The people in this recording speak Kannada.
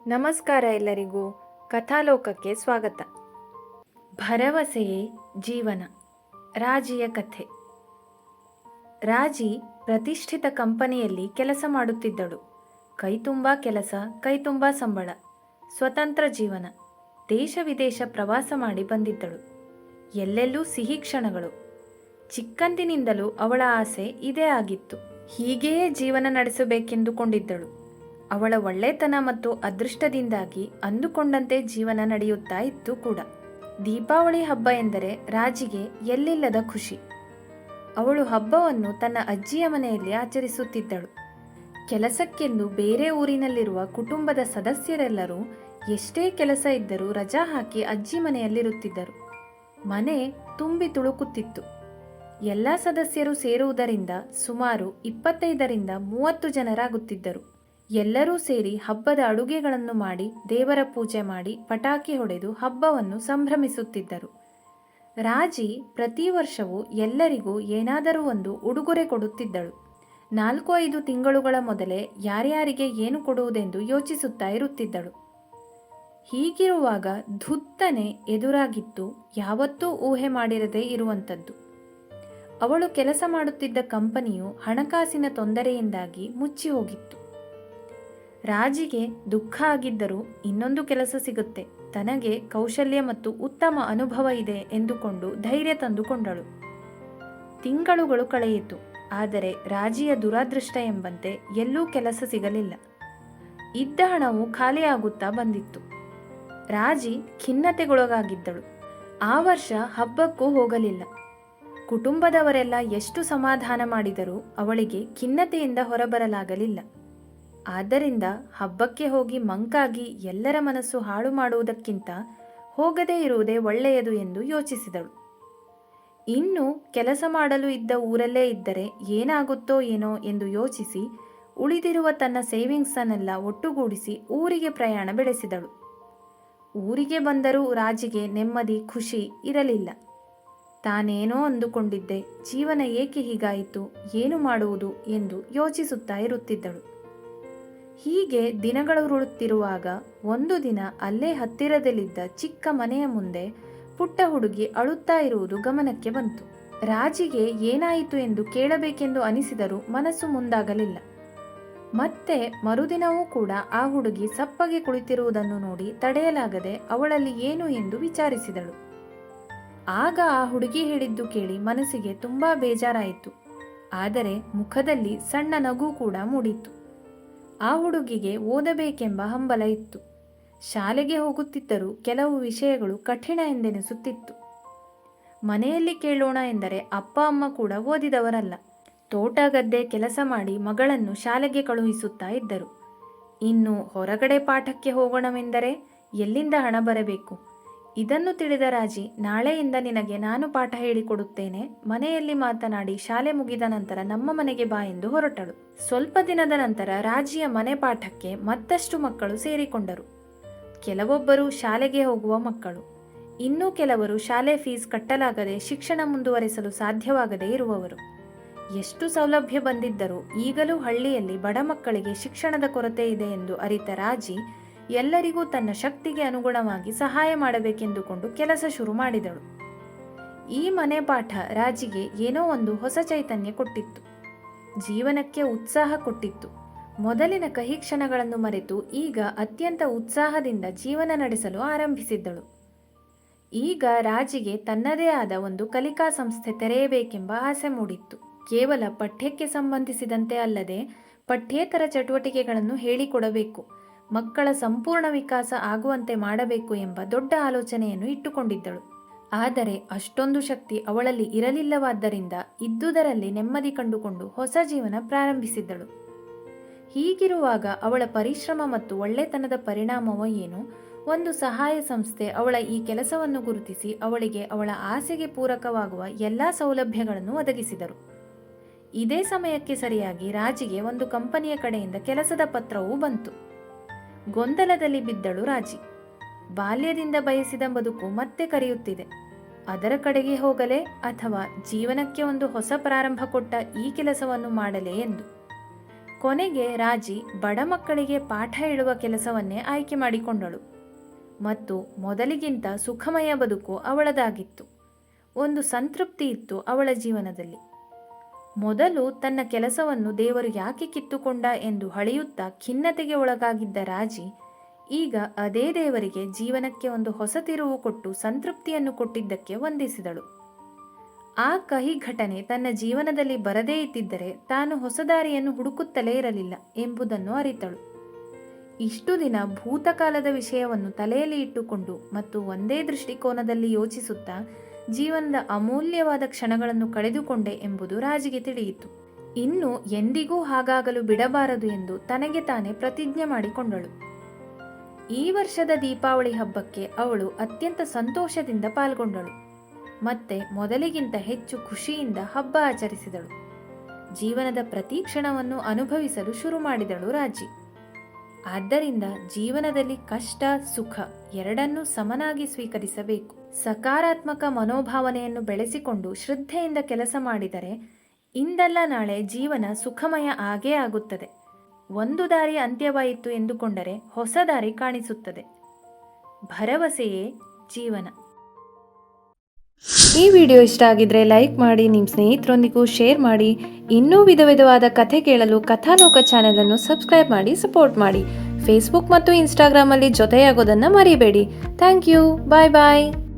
ನಮಸ್ಕಾರ ಎಲ್ಲರಿಗೂ ಕಥಾಲೋಕಕ್ಕೆ ಸ್ವಾಗತ. ಭರವಸೆಯೇ ಜೀವನ. ರಾಜಿಯ ಕಥೆ. ರಾಜಿ ಪ್ರತಿಷ್ಠಿತ ಕಂಪನಿಯಲ್ಲಿ ಕೆಲಸ ಮಾಡುತ್ತಿದ್ದಳು. ಕೈತುಂಬ ಕೆಲಸ, ಕೈತುಂಬ ಸಂಬಳ, ಸ್ವತಂತ್ರ ಜೀವನ. ದೇಶ ವಿದೇಶ ಪ್ರವಾಸ ಮಾಡಿ ಬಂದಿದ್ದಳು. ಎಲ್ಲೆಲ್ಲೂ ಸಿಹಿ ಕ್ಷಣಗಳು. ಚಿಕ್ಕಂದಿನಿಂದಲೂ ಅವಳ ಆಸೆ ಇದೇ ಆಗಿತ್ತು. ಹೀಗೆಯೇ ಜೀವನ ನಡೆಸಬೇಕೆಂದುಕೊಂಡಿದ್ದಳು. ಅವಳ ಒಳ್ಳೆತನ ಮತ್ತು ಅದೃಷ್ಟದಿಂದಾಗಿ ಅಂದುಕೊಂಡಂತೆ ಜೀವನ ನಡೆಯುತ್ತಾ ಇತ್ತು ಕೂಡ. ದೀಪಾವಳಿ ಹಬ್ಬ ಎಂದರೆ ರಾಜಿಗೆ ಎಲ್ಲಿಲ್ಲದ ಖುಷಿ. ಅವಳು ಹಬ್ಬವನ್ನು ತನ್ನ ಅಜ್ಜಿಯ ಮನೆಯಲ್ಲಿ ಆಚರಿಸುತ್ತಿದ್ದಳು. ಕೆಲಸಕ್ಕೆಂದು ಬೇರೆ ಊರಿನಲ್ಲಿರುವ ಕುಟುಂಬದ ಸದಸ್ಯರೆಲ್ಲರೂ ಎಷ್ಟೇ ಕೆಲಸ ಇದ್ದರೂ ರಜಾ ಹಾಕಿ ಅಜ್ಜಿ ಮನೆಯಲ್ಲಿರುತ್ತಿದ್ದರು. ಮನೆ ತುಂಬಿ ತುಳುಕುತ್ತಿತ್ತು. ಎಲ್ಲ ಸದಸ್ಯರು ಸೇರುವುದರಿಂದ ಸುಮಾರು 25ರಿಂದ 30 ಜನರಾಗುತ್ತಿದ್ದರು. ಎಲ್ಲರೂ ಸೇರಿ ಹಬ್ಬದ ಅಡುಗೆಗಳನ್ನು ಮಾಡಿ, ದೇವರ ಪೂಜೆ ಮಾಡಿ, ಪಟಾಕಿ ಹೊಡೆದು ಹಬ್ಬವನ್ನು ಸಂಭ್ರಮಿಸುತ್ತಿದ್ದರು. ರಾಜಿ ಪ್ರತಿ ವರ್ಷವೂ ಎಲ್ಲರಿಗೂ ಏನಾದರೂ ಒಂದು ಉಡುಗೊರೆ ಕೊಡುತ್ತಿದ್ದಳು. 4-5 ತಿಂಗಳುಗಳ ಮೊದಲೇ ಯಾರ್ಯಾರಿಗೆ ಏನು ಕೊಡುವುದೆಂದು ಯೋಚಿಸುತ್ತಾ ಇರುತ್ತಿದ್ದಳು. ಹೀಗಿರುವಾಗ ಧುತ್ತನೆ ಎದುರಾಗಿತ್ತು ಯಾವತ್ತೂ ಊಹೆ ಮಾಡಿರದೇ ಇರುವಂಥದ್ದು. ಅವಳು ಕೆಲಸ ಮಾಡುತ್ತಿದ್ದ ಕಂಪನಿಯು ಹಣಕಾಸಿನ ತೊಂದರೆಯಿಂದಾಗಿ ಮುಚ್ಚಿ ಹೋಗಿತ್ತು. ರಾಜಿಗೆ ದುಃಖ ಆಗಿದ್ದರೂ ಇನ್ನೊಂದು ಕೆಲಸ ಸಿಗುತ್ತೆ, ತನಗೆ ಕೌಶಲ್ಯ ಮತ್ತು ಉತ್ತಮ ಅನುಭವ ಇದೆ ಎಂದುಕೊಂಡು ಧೈರ್ಯ ತಂದುಕೊಂಡಳು. ತಿಂಗಳುಗಳು ಕಳೆಯಿತು. ಆದರೆ ರಾಜಿಯ ದುರಾದೃಷ್ಟ ಎಂಬಂತೆ ಎಲ್ಲೂ ಕೆಲಸ ಸಿಗಲಿಲ್ಲ. ಇದ್ದ ಹಣವು ಖಾಲಿಯಾಗುತ್ತಾ ಬಂದಿತ್ತು. ರಾಜಿ ಖಿನ್ನತೆಗೊಳಗಾಗಿದ್ದಳು. ಆ ವರ್ಷ ಹಬ್ಬಕ್ಕೂ ಹೋಗಲಿಲ್ಲ. ಕುಟುಂಬದವರೆಲ್ಲ ಎಷ್ಟು ಸಮಾಧಾನ ಮಾಡಿದರೂ ಅವಳಿಗೆ ಖಿನ್ನತೆಯಿಂದ ಹೊರಬರಲಾಗಲಿಲ್ಲ. ಆದ್ದರಿಂದ ಹಬ್ಬಕ್ಕೆ ಹೋಗಿ ಮಂಕಾಗಿ ಎಲ್ಲರ ಮನಸ್ಸು ಹಾಳು ಮಾಡುವುದಕ್ಕಿಂತ ಹೋಗದೇ ಇರುವುದೇ ಒಳ್ಳೆಯದು ಎಂದು ಯೋಚಿಸಿದಳು. ಇನ್ನು ಕೆಲಸ ಮಾಡಲು ಇದ್ದ ಊರಲ್ಲೇ ಇದ್ದರೆ ಏನಾಗುತ್ತೋ ಏನೋ ಎಂದು ಯೋಚಿಸಿ ಉಳಿದಿರುವ ತನ್ನ ಸೇವಿಂಗ್ಸನ್ನೆಲ್ಲ ಒಟ್ಟುಗೂಡಿಸಿ ಊರಿಗೆ ಪ್ರಯಾಣ ಬೆಳೆಸಿದಳು. ಊರಿಗೆ ಬಂದರೂ ರಾಜಿಗೆ ನೆಮ್ಮದಿ, ಖುಷಿ ಇರಲಿಲ್ಲ. ತಾನೇನೋ ಅಂದುಕೊಂಡಿದ್ದೆ, ಜೀವನ ಏಕೆ ಹೀಗಾಯಿತು, ಏನು ಮಾಡುವುದು ಎಂದು ಯೋಚಿಸುತ್ತಾ ಇರುತ್ತಿದ್ದಳು. ಹೀಗೆ ದಿನಗಳುರುಳುತ್ತಿರುವಾಗ ಒಂದು ದಿನ ಅಲ್ಲೇ ಹತ್ತಿರದಲ್ಲಿದ್ದ ಚಿಕ್ಕ ಮನೆಯ ಮುಂದೆ ಪುಟ್ಟ ಹುಡುಗಿ ಅಳುತ್ತಾ ಇರುವುದು ಗಮನಕ್ಕೆ ಬಂತು. ರಾಜಿಗೆ ಏನಾಯಿತು ಎಂದು ಕೇಳಬೇಕೆಂದು ಅನಿಸಿದರೂ ಮನಸ್ಸು ಮುಂದಾಗಲಿಲ್ಲ. ಮತ್ತೆ ಮರುದಿನವೂ ಕೂಡ ಆ ಹುಡುಗಿ ಸಪ್ಪಗೆ ಕುಳಿತಿರುವುದನ್ನು ನೋಡಿ ತಡೆಯಲಾಗದೆ ಅವಳಲ್ಲಿ ಏನು ಎಂದು ವಿಚಾರಿಸಿದಳು. ಆಗ ಆ ಹುಡುಗಿ ಹೇಳಿದ್ದು ಕೇಳಿ ಮನಸ್ಸಿಗೆ ತುಂಬಾ ಬೇಜಾರಾಯಿತು. ಆದರೆ ಮುಖದಲ್ಲಿ ಸಣ್ಣ ನಗು ಕೂಡ ಮೂಡಿತ್ತು. ಆ ಹುಡುಗಿಗೆ ಓದಬೇಕೆಂಬ ಹಂಬಲ ಇತ್ತು. ಶಾಲೆಗೆ ಹೋಗುತ್ತಿದ್ದರೂ ಕೆಲವು ವಿಷಯಗಳು ಕಠಿಣ ಎಂದೆನಿಸುತ್ತಿತ್ತು. ಮನೆಯಲ್ಲಿ ಕೇಳೋಣ ಎಂದರೆ ಅಪ್ಪ ಅಮ್ಮ ಕೂಡ ಓದಿದವರಲ್ಲ. ತೋಟ ಗದ್ದೆ ಕೆಲಸ ಮಾಡಿ ಮಗಳನ್ನು ಶಾಲೆಗೆ ಕಳುಹಿಸುತ್ತಾ ಇದ್ದರು. ಇನ್ನು ಹೊರಗಡೆ ಪಾಠಕ್ಕೆ ಹೋಗೋಣವೆಂದರೆ ಎಲ್ಲಿಂದ ಹಣ ಬರಬೇಕು? ಇದನ್ನು ತಿಳಿದ ರಾಜಿ, ನಾಳೆಯಿಂದ ನಿನಗೆ ನಾನು ಪಾಠ ಹೇಳಿಕೊಡುತ್ತೇನೆ, ಮನೆಯಲ್ಲಿ ಮಾತನಾಡಿ ಶಾಲೆ ಮುಗಿದ ನಂತರ ನಮ್ಮ ಮನೆಗೆ ಬಾ ಎಂದು ಹೊರಟಳು. ಸ್ವಲ್ಪ ದಿನದ ನಂತರ ರಾಜಿಯ ಮನೆ ಪಾಠಕ್ಕೆ ಮತ್ತಷ್ಟು ಮಕ್ಕಳು ಸೇರಿಕೊಂಡರು. ಕೆಲವೊಬ್ಬರು ಶಾಲೆಗೆ ಹೋಗುವ ಮಕ್ಕಳು, ಇನ್ನೂ ಕೆಲವರು ಶಾಲೆ ಫೀಸ್ ಕಟ್ಟಲಾಗದೆ ಶಿಕ್ಷಣ ಮುಂದುವರಿಸಲು ಸಾಧ್ಯವಾಗದೇ ಇರುವವರು. ಎಷ್ಟು ಸೌಲಭ್ಯ ಬಂದಿದ್ದರೂ ಈಗಲೂ ಹಳ್ಳಿಯಲ್ಲಿ ಬಡ ಮಕ್ಕಳಿಗೆ ಶಿಕ್ಷಣದ ಕೊರತೆ ಇದೆ ಎಂದು ಅರಿತ ರಾಜಿ ಎಲ್ಲರಿಗೂ ತನ್ನ ಶಕ್ತಿಗೆ ಅನುಗುಣವಾಗಿ ಸಹಾಯ ಮಾಡಬೇಕೆಂದುಕೊಂಡು ಕೆಲಸ ಶುರು ಮಾಡಿದಳು. ಈ ಮನೆ ಪಾಠ ರಾಜಿಗೆ ಏನೋ ಒಂದು ಹೊಸ ಚೈತನ್ಯ ಕೊಟ್ಟಿತ್ತು. ಜೀವನಕ್ಕೆ ಉತ್ಸಾಹ ಕೊಟ್ಟಿತ್ತು. ಮೊದಲಿನ ಕಹಿ ಕ್ಷಣಗಳನ್ನು ಮರೆತು ಈಗ ಅತ್ಯಂತ ಉತ್ಸಾಹದಿಂದ ಜೀವನ ನಡೆಸಲು ಆರಂಭಿಸಿದ್ದಳು. ಈಗ ರಾಜಿಗೆ ತನ್ನದೇ ಆದ ಒಂದು ಕಲಿಕಾ ಸಂಸ್ಥೆ ತೆರೆಯಬೇಕೆಂಬ ಆಸೆ ಮೂಡಿತ್ತು. ಕೇವಲ ಪಠ್ಯಕ್ಕೆ ಸಂಬಂಧಿಸಿದಂತೆ ಅಲ್ಲದೆ ಪಠ್ಯೇತರ ಚಟುವಟಿಕೆಗಳನ್ನು ಹೇಳಿಕೊಡಬೇಕು, ಮಕ್ಕಳ ಸಂಪೂರ್ಣ ವಿಕಾಸ ಆಗುವಂತೆ ಮಾಡಬೇಕು ಎಂಬ ದೊಡ್ಡ ಆಲೋಚನೆಯನ್ನು ಇಟ್ಟುಕೊಂಡಿದ್ದಳು. ಆದರೆ ಅಷ್ಟೊಂದು ಶಕ್ತಿ ಅವಳಲ್ಲಿ ಇರಲಿಲ್ಲವಾದ್ದರಿಂದ ಇದ್ದುದರಲ್ಲಿ ನೆಮ್ಮದಿ ಕಂಡುಕೊಂಡು ಹೊಸ ಜೀವನ ಪ್ರಾರಂಭಿಸಿದ್ದಳು. ಹೀಗಿರುವಾಗ ಅವಳ ಪರಿಶ್ರಮ ಮತ್ತು ಒಳ್ಳೆತನದ ಪರಿಣಾಮವೋ ಏನು, ಒಂದು ಸಹಾಯ ಸಂಸ್ಥೆ ಅವಳ ಈ ಕೆಲಸವನ್ನು ಗುರುತಿಸಿ ಅವಳಿಗೆ ಅವಳ ಆಸೆಗೆ ಪೂರಕವಾಗುವ ಎಲ್ಲ ಸೌಲಭ್ಯಗಳನ್ನು ಒದಗಿಸಿದರು. ಇದೇ ಸಮಯಕ್ಕೆ ಸರಿಯಾಗಿ ರಾಜಿಗೆ ಒಂದು ಕಂಪನಿಯ ಕಡೆಯಿಂದ ಕೆಲಸದ ಪತ್ರವೂ ಬಂತು. ಗೊಂದಲದಲ್ಲಿ ಬಿದ್ದಳು ರಾಜಿ. ಬಾಲ್ಯದಿಂದ ಬಯಸಿದ ಬದುಕು ಮತ್ತೆ ಕರೆಯುತ್ತಿದೆ. ಅದರ ಕಡೆಗೆ ಹೋಗಲೇ ಅಥವಾ ಜೀವನಕ್ಕೆ ಒಂದು ಹೊಸ ಪ್ರಾರಂಭ ಕೊಟ್ಟ ಈ ಕೆಲಸವನ್ನು ಮಾಡಲೇ ಎಂದು. ಕೊನೆಗೆ ರಾಜಿ ಬಡ ಮಕ್ಕಳಿಗೆ ಪಾಠ ಹೇಳುವ ಕೆಲಸವನ್ನೇ ಆಯ್ಕೆ ಮಾಡಿಕೊಂಡಳು ಮತ್ತು ಮೊದಲಿಗಿಂತ ಸುಖಮಯ ಬದುಕು ಅವಳದಾಗಿತ್ತು. ಒಂದು ಸಂತೃಪ್ತಿ ಇತ್ತು ಅವಳ ಜೀವನದಲ್ಲಿ. ಮೊದಲು ತನ್ನ ಕೆಲಸವನ್ನು ದೇವರು ಯಾಕೆ ಕಿತ್ತುಕೊಂಡ ಎಂದು ಹಳೆಯುತ್ತಾ ಖಿನ್ನತೆಗೆ ಒಳಗಾಗಿದ್ದ ರಾಜಿ ಈಗ ಅದೇ ದೇವರಿಗೆ ಜೀವನಕ್ಕೆ ಒಂದು ಹೊಸ ತಿರುವು ಕೊಟ್ಟು ಸಂತೃಪ್ತಿಯನ್ನು ಕೊಟ್ಟಿದ್ದಕ್ಕೆ ವಂದಿಸಿದಳು. ಆ ಕಹಿ ಘಟನೆ ತನ್ನ ಜೀವನದಲ್ಲಿ ಬರದೇ ಇದ್ದಿದ್ದರೆ ತಾನು ಹೊಸ ದಾರಿಯನ್ನು ಹುಡುಕುತ್ತಲೇ ಇರಲಿಲ್ಲ ಎಂಬುದನ್ನು ಅರಿತಳು. ಇಷ್ಟು ದಿನ ಭೂತಕಾಲದ ವಿಷಯವನ್ನು ತಲೆಯಲ್ಲಿ ಇಟ್ಟುಕೊಂಡು ಮತ್ತು ಒಂದೇ ದೃಷ್ಟಿಕೋನದಲ್ಲಿ ಯೋಚಿಸುತ್ತಾ ಜೀವನದ ಅಮೂಲ್ಯವಾದ ಕ್ಷಣಗಳನ್ನು ಕಳೆದುಕೊಂಡೆ ಎಂಬುದು ರಾಜಿಗೆ ತಿಳಿಯಿತು. ಇನ್ನು ಎಂದಿಗೂ ಹಾಗಾಗಲು ಬಿಡಬಾರದು ಎಂದು ತನಗೆ ತಾನೇ ಪ್ರತಿಜ್ಞೆ ಮಾಡಿಕೊಂಡಳು. ಈ ವರ್ಷದ ದೀಪಾವಳಿ ಹಬ್ಬಕ್ಕೆ ಅವಳು ಅತ್ಯಂತ ಸಂತೋಷದಿಂದ ಪಾಲ್ಗೊಂಡಳು. ಮತ್ತೆ ಮೊದಲಿಗಿಂತ ಹೆಚ್ಚು ಖುಷಿಯಿಂದ ಹಬ್ಬ ಆಚರಿಸಿದಳು. ಜೀವನದ ಪ್ರತಿ ಕ್ಷಣವನ್ನು ಅನುಭವಿಸಲು ಶುರು ಮಾಡಿದಳು ರಾಜಿ. ಆದ್ದರಿಂದ ಜೀವನದಲ್ಲಿ ಕಷ್ಟ ಸುಖ ಎರಡನ್ನೂ ಸಮನಾಗಿ ಸ್ವೀಕರಿಸಬೇಕು. ಸಕಾರಾತ್ಮಕ ಮನೋಭಾವನೆಯನ್ನು ಬೆಳೆಸಿಕೊಂಡು ಶ್ರದ್ಧೆಯಿಂದ ಕೆಲಸ ಮಾಡಿದರೆ ಇಂದಲ್ಲ ನಾಳೆ ಜೀವನ ಸುಖಮಯ ಆಗೇ ಆಗುತ್ತದೆ. ಒಂದು ದಾರಿ ಅಂತ್ಯವಾಯಿತು ಎಂದುಕೊಂಡರೆ ಹೊಸ ದಾರಿ ಕಾಣಿಸುತ್ತದೆ. ಭರವಸೆಯೇ ಜೀವನ. ಈ ವಿಡಿಯೋ ಇಷ್ಟ ಆಗಿದ್ರೆ ಲೈಕ್ ಮಾಡಿ, ನಿಮ್ಮ ಸ್ನೇಹಿತರೊಂದಿಗೂ ಶೇರ್ ಮಾಡಿ. ಇನ್ನೂ ವಿಧವಾದ ಕಥೆ ಕೇಳಲು ಕಥಾಲೋಕ ಚಾನೆಲ್ ಅನ್ನು ಸಬ್ಸ್ಕ್ರೈಬ್ ಮಾಡಿ ಸಪೋರ್ಟ್ ಮಾಡಿ. ಫೇಸ್ಬುಕ್ ಮತ್ತು ಇನ್ಸ್ಟಾಗ್ರಾಮ್ ಅಲ್ಲಿ ಜೊತೆಯಾಗೋದನ್ನು ಮರಿಬೇಡಿ. Thank you. Bye bye.